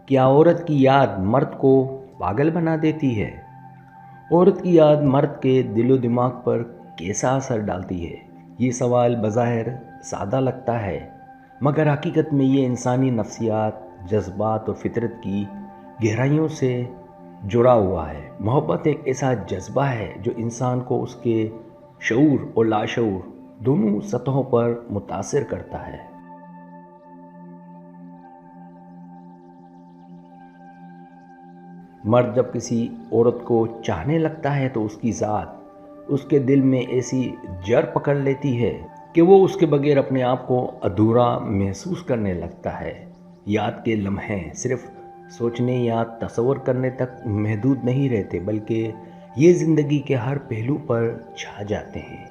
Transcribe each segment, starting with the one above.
کیا عورت کی یاد مرد کو پاگل بنا دیتی ہے؟ عورت کی یاد مرد کے دل و دماغ پر کیسا اثر ڈالتی ہے؟ یہ سوال بظاہر سادہ لگتا ہے، مگر حقیقت میں یہ انسانی نفسیات، جذبات اور فطرت کی گہرائیوں سے جڑا ہوا ہے۔ محبت ایک ایسا جذبہ ہے جو انسان کو اس کے شعور اور لاشعور دونوں سطحوں پر متاثر کرتا ہے۔ مرد جب کسی عورت کو چاہنے لگتا ہے تو اس کی ذات اس کے دل میں ایسی جڑ پکڑ لیتی ہے کہ وہ اس کے بغیر اپنے آپ کو ادھورا محسوس کرنے لگتا ہے۔ یاد کے لمحے صرف سوچنے یا تصور کرنے تک محدود نہیں رہتے، بلکہ یہ زندگی کے ہر پہلو پر چھا جاتے ہیں۔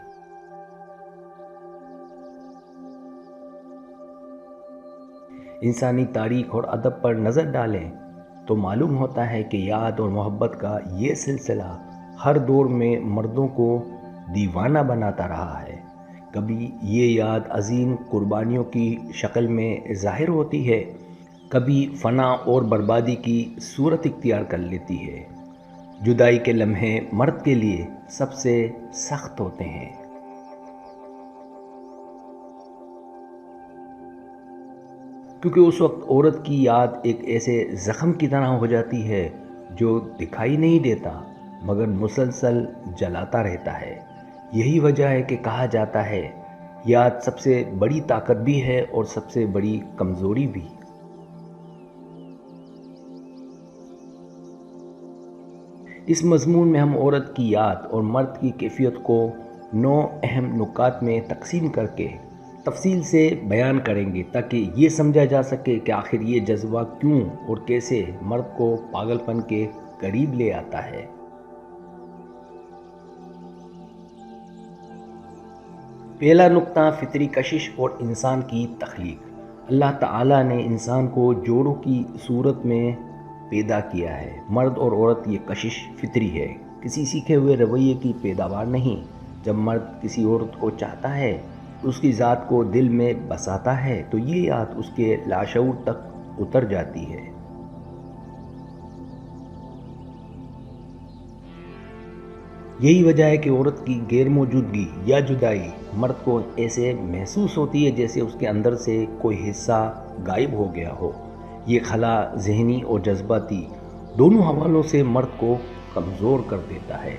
انسانی تاریخ اور ادب پر نظر ڈالیں تو معلوم ہوتا ہے کہ یاد اور محبت کا یہ سلسلہ ہر دور میں مردوں کو دیوانہ بناتا رہا ہے۔ کبھی یہ یاد عظیم قربانیوں کی شکل میں ظاہر ہوتی ہے، کبھی فنا اور بربادی کی صورت اختیار کر لیتی ہے۔ جدائی کے لمحے مرد کے لیے سب سے سخت ہوتے ہیں، کیونکہ اس وقت عورت کی یاد ایک ایسے زخم کی طرح ہو جاتی ہے جو دکھائی نہیں دیتا مگر مسلسل جلاتا رہتا ہے۔ یہی وجہ ہے کہ کہا جاتا ہے یاد سب سے بڑی طاقت بھی ہے اور سب سے بڑی کمزوری بھی۔ اس مضمون میں ہم عورت کی یاد اور مرد کی کیفیت کو 9 اہم نکات میں تقسیم کر کے تفصیل سے بیان کریں گے تاکہ یہ سمجھا جا سکے کہ آخر یہ جذبہ کیوں اور کیسے مرد کو پاگل پن کے قریب لے آتا ہے۔ پہلا نقطہ، فطری کشش اور انسان کی تخلیق۔ اللہ تعالیٰ نے انسان کو جوڑوں کی صورت میں پیدا کیا ہے۔ مرد اور عورت یہ کشش فطری ہے، کسی سیکھے ہوئے رویے کی پیداوار نہیں۔ جب مرد کسی عورت کو چاہتا ہے، اس کی ذات کو دل میں بساتا ہے تو یہ یاد اس کے لاشعور تک اتر جاتی ہے۔ یہی وجہ ہے کہ عورت کی غیر موجودگی یا جدائی مرد کو ایسے محسوس ہوتی ہے جیسے اس کے اندر سے کوئی حصہ غائب ہو گیا ہو۔ یہ خلا ذہنی اور جذباتی دونوں حوالوں سے مرد کو کمزور کر دیتا ہے۔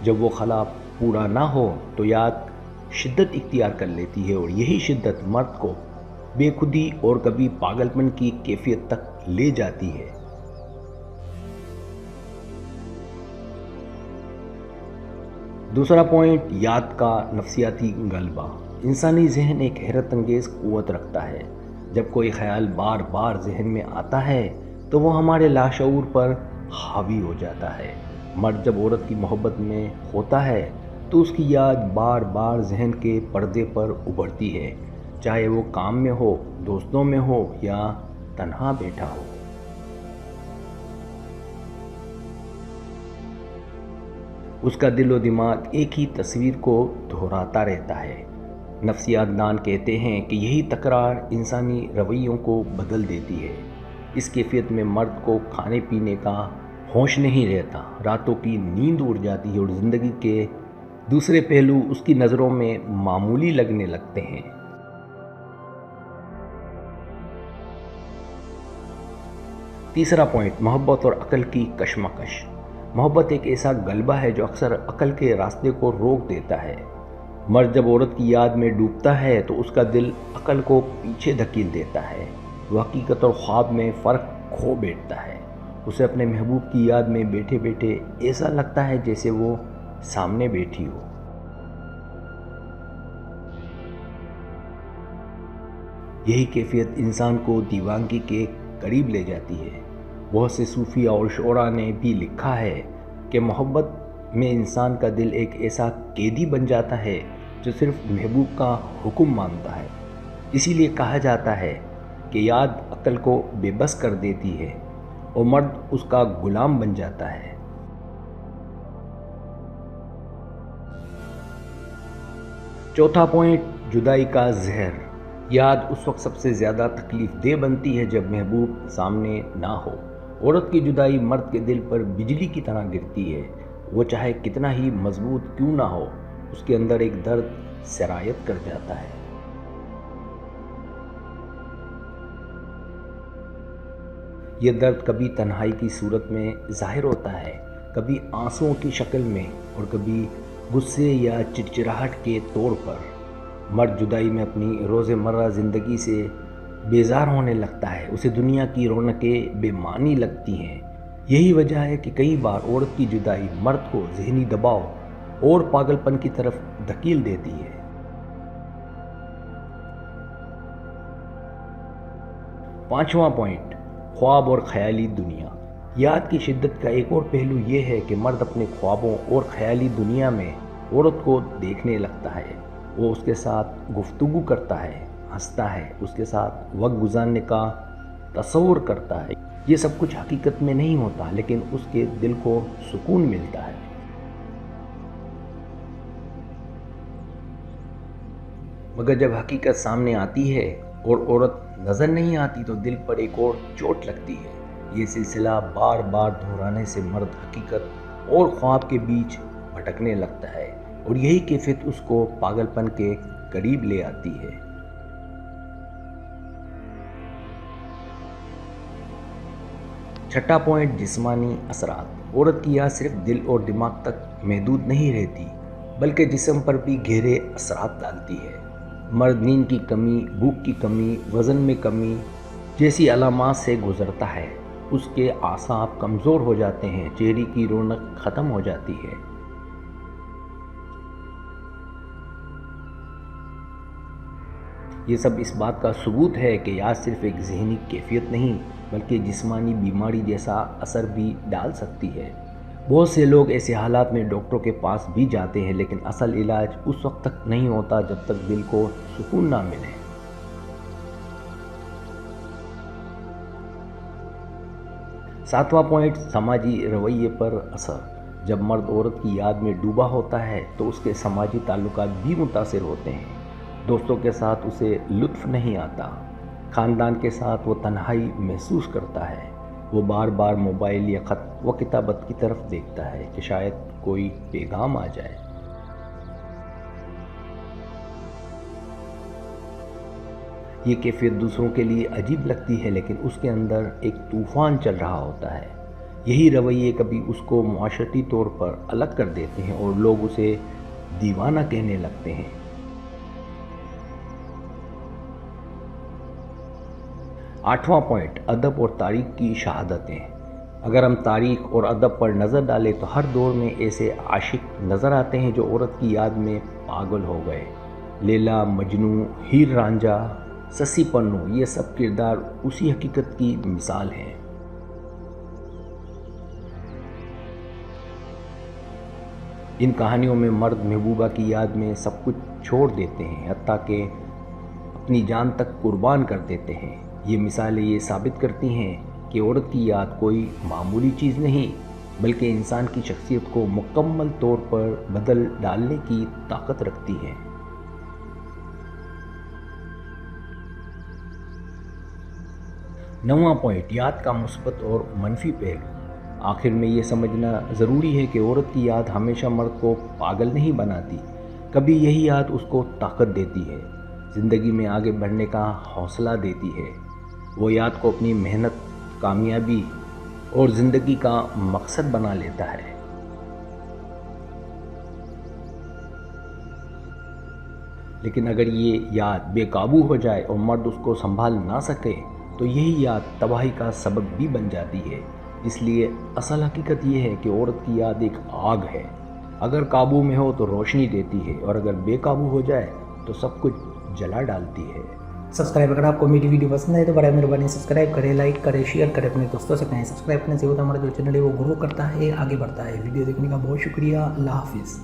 جب وہ خلا پورا نہ ہو تو یاد شدت اختیار کر لیتی ہے اور یہی شدت مرد کو بے خودی اور کبھی پاگل پن کی کیفیت تک لے جاتی ہے۔ دوسرا پوائنٹ، یاد کا نفسیاتی غلبہ۔ انسانی ذہن ایک حیرت انگیز قوت رکھتا ہے۔ جب کوئی خیال بار بار ذہن میں آتا ہے تو وہ ہمارے لاشعور پر حاوی ہو جاتا ہے۔ مرد جب عورت کی محبت میں ہوتا ہے تو اس کی یاد بار بار ذہن کے پردے پر ابھرتی ہے، چاہے وہ کام میں ہو، دوستوں میں ہو یا تنہا بیٹھا ہو۔ اس کا دل و دماغ ایک ہی تصویر کو دہراتا رہتا ہے۔ نفسیات دان کہتے ہیں کہ یہی تکرار انسانی رویوں کو بدل دیتی ہے۔ اس کیفیت میں مرد کو کھانے پینے کا ہوش نہیں رہتا، راتوں کی نیند اڑ جاتی ہے اور زندگی کے دوسرے پہلو اس کی نظروں میں معمولی لگنے لگتے ہیں۔ تیسرا پوائنٹ، محبت اور عقل کی کشمکش۔ محبت ایک ایسا غلبہ ہے جو اکثر عقل کے راستے کو روک دیتا ہے۔ مرد جب عورت کی یاد میں ڈوبتا ہے تو اس کا دل عقل کو پیچھے دھکیل دیتا ہے، وہ حقیقت اور خواب میں فرق کھو بیٹھتا ہے۔ اسے اپنے محبوب کی یاد میں بیٹھے بیٹھے ایسا لگتا ہے جیسے وہ سامنے بیٹھی ہو۔ یہی کیفیت انسان کو دیوانگی کے قریب لے جاتی ہے۔ بہت سے صوفیہ اور شعراء نے بھی لکھا ہے کہ محبت میں انسان کا دل ایک ایسا قیدی بن جاتا ہے جو صرف محبوب کا حکم مانتا ہے۔ اسی لیے کہا جاتا ہے کہ یاد عقل کو بے بس کر دیتی ہے اور مرد اس کا غلام بن جاتا ہے۔ چوتھا پوائنٹ، جدائی کا زہر۔ याद उस वक्त सबसे ज़्यादा तकलीफ दह बनती है जब महबूब सामने ना हो। औरत की जुदाई मर्द के दिल पर बिजली की तरह गिरती है। वो चाहे कितना ही मजबूत क्यों ना हो, उसके अंदर एक दर्द सरायत कर जाता है। ये दर्द कभी तन्हाई की सूरत में ज़ाहिर होता है, कभी आंसुओं की शक्ल में और कभी गुस्से या चिड़चिड़ाहट के तौर पर। मर्द जुदाई में अपनी रोज़मर्रा ज़िंदगी से बेजार होने लगता है, उसे दुनिया की रौनकें बेमानी लगती हैं। यही वजह है कि कई बार औरत की जुदाई मर्द को ज़हनी दबाव और पागलपन की तरफ धकेल देती है। पांचवा पॉइंट, ख्वाब और ख्याली दुनिया। याद की शिद्दत का एक और पहलू ये है कि मर्द अपने ख्वाबों और ख्याली दुनिया में औरत को देखने लगता है। वो उसके साथ गुफ्तगू करता है, हंसता है, उसके साथ वक्त गुजारने का तस्वुर करता है। ये सब कुछ हकीकत में नहीं होता, लेकिन उसके दिल को सुकून मिलता है। मगर जब हकीकत सामने आती है और औरत नज़र नहीं आती तो दिल पर एक और चोट लगती है। ये सिलसिला बार बार दोहराने से मर्द हकीकत और ख्वाब के बीच भटकने लगता है और यही कैफियत उसको पागलपन के करीब ले आती है। छठा पॉइंट, जिस्मानी असरात। औरत की याद सिर्फ दिल और दिमाग तक महदूद नहीं रहती, बल्कि जिस्म पर भी गहरे असरात डालती है। मर्द नींद की कमी, भूख की कमी, वज़न में कमी जैसी अलामात से गुजरता है। उसके आसाब कमज़ोर हो जाते हैं, चेहरे की रौनक ख़त्म हो जाती है। ये सब इस बात का सबूत है कि याद सिर्फ एक ज़हनी कैफियत नहीं, बल्कि जिस्मानी बीमारी जैसा असर भी डाल सकती है। बहुत से लोग ऐसे हालात में डॉक्टरों के पास भी जाते हैं, लेकिन असल इलाज उस वक्त तक नहीं होता जब तक दिल को सुकून ना मिले। सातवां पॉइंट, समाजी रवैये पर असर। जब मर्द औरत की याद में डूबा होता है तो उसके समाजी ताल्लुकात भी मुतासिर होते हैं। दोस्तों के साथ उसे लुत्फ़ नहीं आता, ख़ानदान के साथ वो तन्हाई महसूस करता है। वो बार बार मोबाइल या ख़त व किताबत की तरफ देखता है कि शायद कोई पैगाम आ जाए। ये कैफियत दूसरों के लिए अजीब लगती है, लेकिन उसके अंदर एक तूफ़ान चल रहा होता है। यही रवैये कभी उसको मुआशरती तौर पर अलग कर देते हैं और लोग उसे दीवाना कहने लगते हैं। आठवां पॉइंट, अदब और तारीख़ की शहादतें। अगर हम तारीख़ और अदब पर नज़र डालें तो हर दौर में ऐसे आशिक नज़र आते हैं जो औरत की याद में पागल हो गए। लैला, मजनू, हीर रांझा, ससी पन्नू, ये सब किरदार उसी हकीकत की मिसाल हैं। इन कहानियों में मर्द महबूबा की याद में सब कुछ छोड़ देते हैं, हत्ता कि अपनी जान तक कुर्बान कर देते हैं। ये मिसालें ये साबित करती हैं कि औरत की याद कोई मामूली चीज़ नहीं, बल्कि इंसान की शख्सियत को मुकम्मल तौर पर बदल डालने की ताकत रखती है। नौवां पॉइंट, याद का मुस्बत और मनफी पहलू। आखिर में ये समझना ज़रूरी है कि औरत की याद हमेशा मर्द को पागल नहीं बनाती, कभी यही याद उसको ताकत देती है, ज़िंदगी में आगे बढ़ने का हौसला देती है। वो याद को अपनी मेहनत, कामयाबी और ज़िंदगी का मकसद बना लेता है। लेकिन अगर ये याद बेकाबू हो जाए और मर्द उसको संभाल ना सके तो यही याद तबाही का सबब भी बन जाती है। इसलिए असल हकीकत ये है कि औरत की याद एक आग है, अगर काबू में हो तो रोशनी देती है और अगर बेकाबू हो जाए तो सब कुछ जला डालती है। सब्सक्राइब, अगर आपको मेरी वीडियो पसंद है तो बड़ा मेहरबानी सब्सक्राइब करें, लाइक करें, शेयर करें, अपने दोस्तों से कहें। सब्सक्राइब करने से होता हमारा जो चैनल है वो ग्रो करता है, आगे बढ़ता है। वीडियो देखने का बहुत शुक्रिया। अल्लाह हाफिज़।